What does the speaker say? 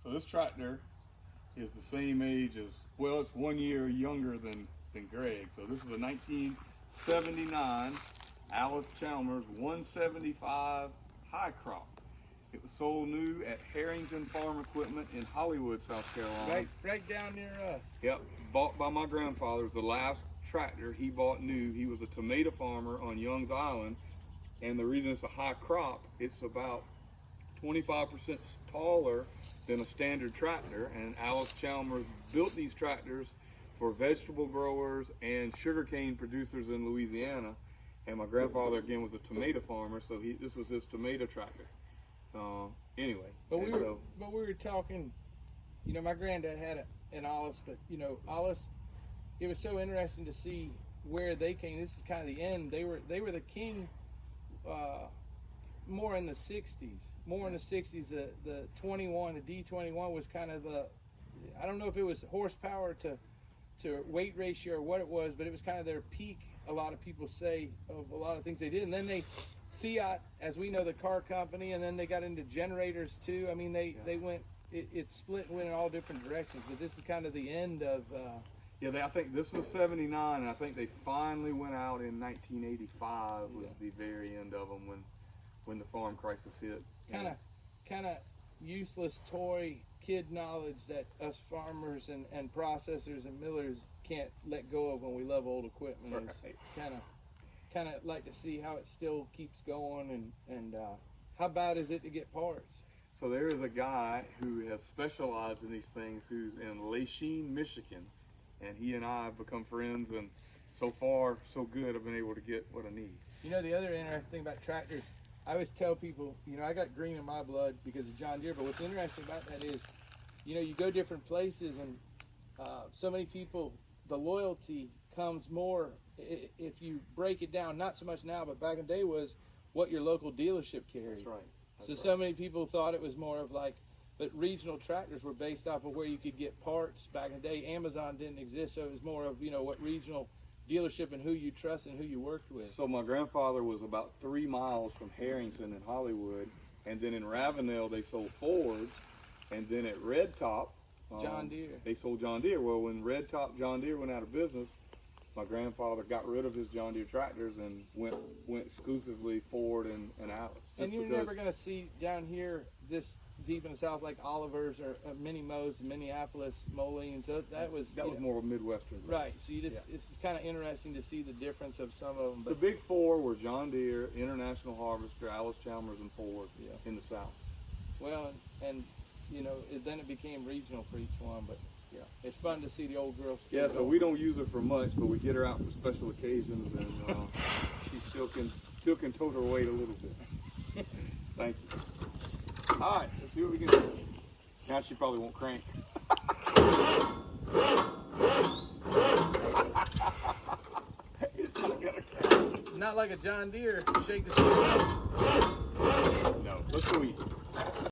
So this tractor is the same age as, well, it's 1 year younger than Greg. So this is a 1979 Alice Chalmers 175 high crop. It was sold new at Harrington Farm Equipment in Hollywood, South Carolina. Right down near us. Yep, bought by my grandfather. It was the last tractor he bought new. He was a tomato farmer on Young's Island, and the reason it's a high crop, it's about 25% taller than a standard tractor, and Alice Chalmers built these tractors for vegetable growers and sugarcane producers in Louisiana. And my grandfather again was a tomato farmer, so this was his tomato tractor. Anyway, but we were talking. You know, my granddad had an Alice, but you know, Alice. It was so interesting to see where they came. This is kind of the end. They were the king. More in the 60s. More in the 60s. The 21, the D21 was kind of the. I don't know if it was horsepower to weight ratio or what it was, but it was kind of their peak. A lot of people say of a lot of things they did, and then they. Fiat, as we know, the car company, and then they got into generators too. I mean, they went, it split and went in all different directions, but this is kind of the end of... yeah, I think this was 79, and I think they finally went out in 1985 was the very end of them when the farm crisis hit. Kind of useless toy kid knowledge that us farmers and processors and millers can't let go of when we love old equipment. Right. It's kind of like to see how it still keeps going, and how bad is it to get parts? So there is a guy who has specialized in these things who's in Lachine, Michigan, and he and I have become friends, and so far so good. I've been able to get what I need. You know, the other interesting thing about tractors, I always tell people, you know, I got green in my blood because of John Deere, but what's interesting about that is, you know, you go different places, and so many people, the loyalty comes more if you break it down, not so much now, but back in the day was what your local dealership carried. That's right. So many people thought it was more of like, but regional tractors were based off of where you could get parts. Back in the day, Amazon didn't exist, so it was more of, you know, what regional dealership and who you trust and who you worked with. So my grandfather was about 3 miles from Harrington in Hollywood, and then in Ravenel they sold Fords, and then at Red Top, John Deere. They sold John Deere. Well, when Red Top John Deere went out of business, my grandfather got rid of his John Deere tractors and went exclusively Ford and Alice. And you're never going to see down here this deep in the south like Oliver's or Mini Mo's in Minneapolis, Moline. So that was more of a Midwestern. Right. So you just it's just kind of interesting to see the difference of some of them. But the big four were John Deere, International Harvester, Alice Chalmers, and Ford in the south. Well, and you know, then it became regional for each one, but yeah, it's fun to see the old girl. Yeah, so we don't use her for much, but we get her out for special occasions, and she still can tote her weight a little bit. Thank you. All right, let's see what we can do. Now she probably won't crank. It's not gonna crank. Not like a John Deere. Shake the steering. No, let's go eat.